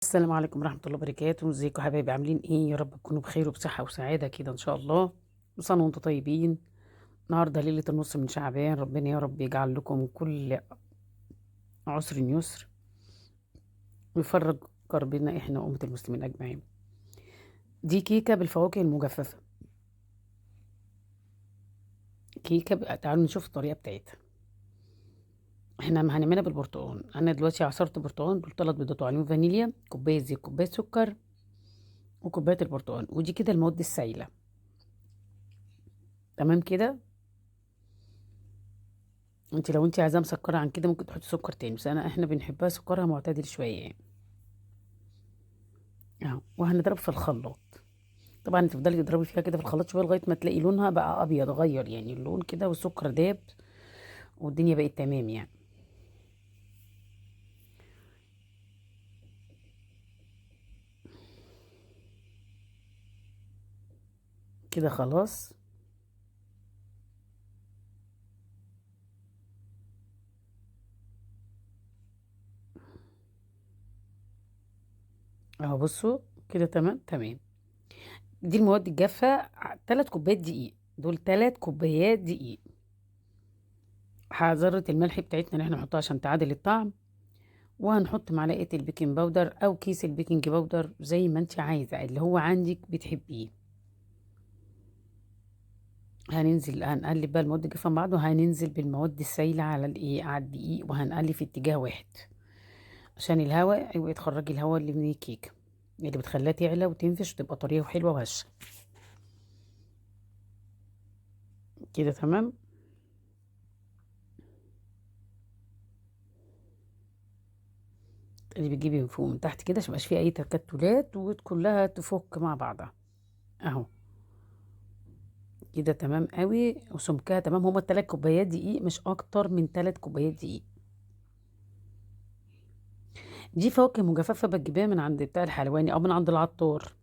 السلام عليكم ورحمة الله وبركاته، ازيكم يا حبايبي عاملين ايه؟ يا رب تكونوا بخير وبصحة وسعادة كده ان شاء الله. كل سنة وانتم طيبين. النهارده ليلة النص من شعبان، ربنا يا رب يجعل لكم كل عسر يسر ويفرج كربنا احنا وأمة المسلمين أجمعين. دي كيكة بالفواكه المجففة. تعالوا نشوف الطريقة بتاعتها. احنا هنعملها بالبرتقال. انا دلوقتي عصرت برتقال ب3 بيضات وعليهم فانيليا، كوباية زيت، كوباية سكر، وكوباية البرتقال، ودي كده المواد السائلة. تمام كده. لو انت عايزاها مسكره عن كده ممكن تحطي سكر تاني، بس احنا بنحبها سكرها معتدل شويه يعني. اهو، وهنضرب في الخلاط. طبعا تفضلي تضربي فيها كده في الخلاط شويه لغايه ما تلاقي لونها بقى ابيض، غير يعني اللون كده والسكر داب والدنيا بقت تمام يعني. كده خلاص. اهو بصوا كده تمام تمام. دي المواد الجافه. 3 كوبايات دقيق، دول 3 كوبايات دقيق. ذرة الملح بتاعتنا اللي احنا نحطها عشان تعادل الطعم. وهنحط معلقه البيكنج باودر او كيس البيكنج باودر زي ما انت عايزه، اللي هو عندك بتحبيه. هنقلب بقى المواد الجافة مع بعض، وهننزل بالمواد السائلة على على الدقيق، وهنقلب في اتجاه واحد عشان الهواء يبقى تخرجي الهواء اللي من الكيكة، اللي بتخليها تعلى وتنفش وتبقى طرية وحلوة وهشة. كده تمام. اللي بتجيبي من فوق ومن تحت كده عشان ميبقاش فيه اي تكتلات وكلها تفك مع بعضها. اهو كده تمام قوي وسمكها تمام. هما 3 كوبايات دقيق، مش اكتر من 3 كوبايات دقيق. دي فواكه مجففة بتجيبيها من عند بتاع الحلواني او من عند العطار.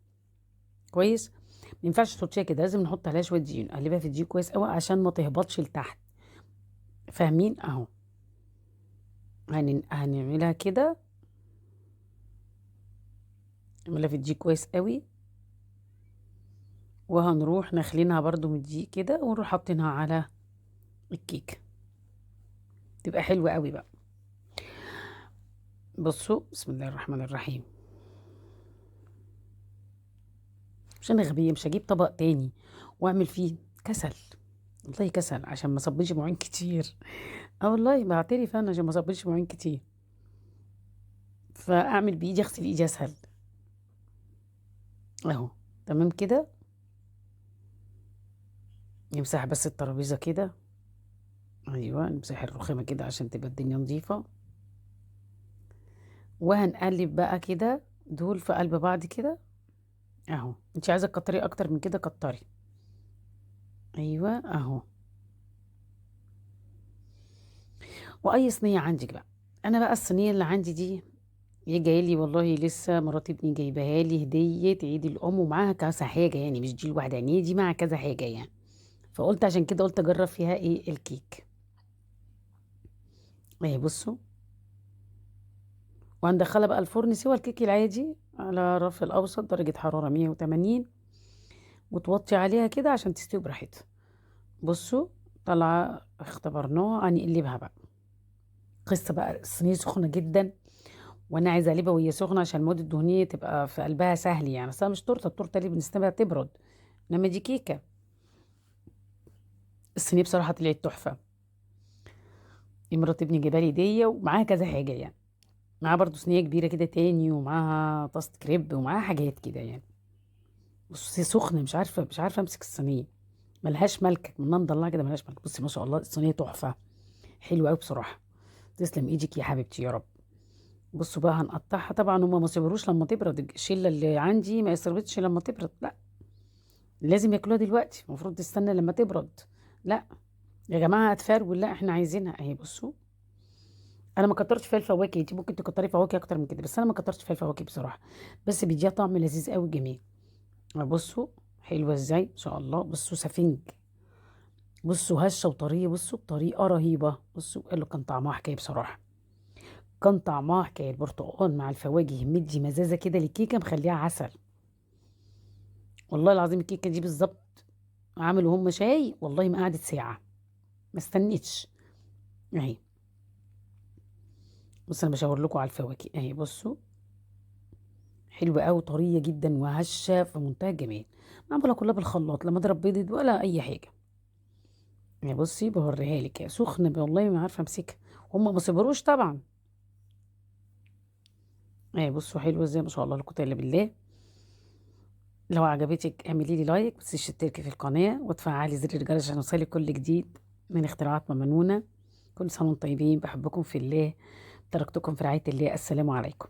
كويس. ما ينفعش تحطيها كده، لازم نحط عليها شويه دقيق، نقلبها في الدقيق كويس قوي عشان ما تهبطش لتحت. فاهمين؟ اهو. هنعملها كده. نعملها في الدقيق كويس قوي، وهنروح نخلينها برضو من الدقيق كده ونروح حاطينها على الكيك. تبقى حلوه قوي بقى. بصوا بسم الله الرحمن الرحيم. مش انا غبيه مش هجيب طبق تاني واعمل فيه. كسل. والله كسل عشان ما صبيش مواعين كتير. اه والله بعترف انا عشان ما صبيش مواعين كتير، فاعمل بايدي، اغسل ايدي اسهل. اهو تمام كده. نمسح بس الترابيزه كده. ايوه نمسح الرخامه كده عشان تبقى الدنيا نظيفه. وهنقلب بقى كده دول في قلب بعض كده. اهو انت عايزه تكتري اكتر من كده كتري. ايوه اهو. واي صينيه عندك بقى. انا بقى الصينيه اللي عندي دي هي جايه لي والله، لسه مرات ابني جايباها لي هديه عيد الام، ومعاها كذا حاجه يعني، مش دي الواحده يعني، دي معاها كذا حاجه يعني. فقلت عشان كده قلت اجرب فيها ايه الكيك. اهي بصوا. وهندخلها بقى الفرن سوى الكيك العادي على رف الاوسط درجه حراره 180، وتوطي عليها كده عشان تستوي براحتها. بصوا. طالعه اختبرناها، هنقلبها بقى. قصه بقى الصينيه سخنه جدا، وانا عايزه اقلبها وهي سخنه عشان المواد الدهنيه تبقى في قلبها سهل يعني. اصلا مش تورته، التورته اللي بنستناها تبرد، انما دي كيكه. الصينيه بصراحه طلعت تحفه. مرات ابني جايبه لي هديه ومعاها كذا حاجه يعني. معاها برضو صينيه كبيره كده تاني، ومعاها طاسه كريب، ومعاها حاجات كده يعني. بصي سخنه، مش عارفه امسك الصينيه. ملهاش ملكه منها مضلعه كده، ملهاش ملكه. بصي ما شاء الله الصينيه تحفه. حلوه قوي بصراحه. تسلم ايدك يا حبيبتي يا رب. بصوا بقى هنقطعها. طبعا هما ما صبروش لما تبرد، الشله اللي عندي ما يصرفتش لما تبرد، لا. لازم ياكلوها دلوقتي، المفروض تستنى لما تبرد. لا يا جماعه هتفرول، لا احنا عايزينها اهي. بصوا. انا ما كترتش فيها الفواكه، انت ممكن تكتري فواكه اكتر من كده، بس انا ما كترتش فيها الفواكه بصراحه. بس بيديها طعم لذيذ قوي جميل. بصوا. حلوه ازاي ان شاء الله. بصوا سفنج. بصوا هشه وطريه، بصوا بطريقه رهيبه. بصوا قال له كان طعمها حكايه بصراحه. كان طعمها حكاية، البرتقال مع الفواكه مدي مزازة كده للكيكة مخليها عسل. والله العظيم الكيكة دي بالظبط عملوا هم شاي، والله ما قعدت ساعة، ما استنيتش. اهي بص انا بشاور لكم على الفواكه اهي، بصوا حلوة قوي، طرية جدا وهشة في منتهى الجمال. معمولة كلها بالخلاط، لا مضرب بيض ولا اي حاجة. يعني بصي بوريها لك يا سخنة، والله ما عارفة امسكها، هم ما صبروش طبعا. اهي بصوا حلوة ازاي، ما شاء الله لا قوة الا بالله. لو عجبتك اعملي لي لايك، بس تشتركي في القناة وتفعلي زر الجرس عشان يوصلك كل جديد من اختراعات ماما نونا. كل سنة وانتم طيبين، بحبكم في الله، تركتكم في رعاية الله، السلام عليكم.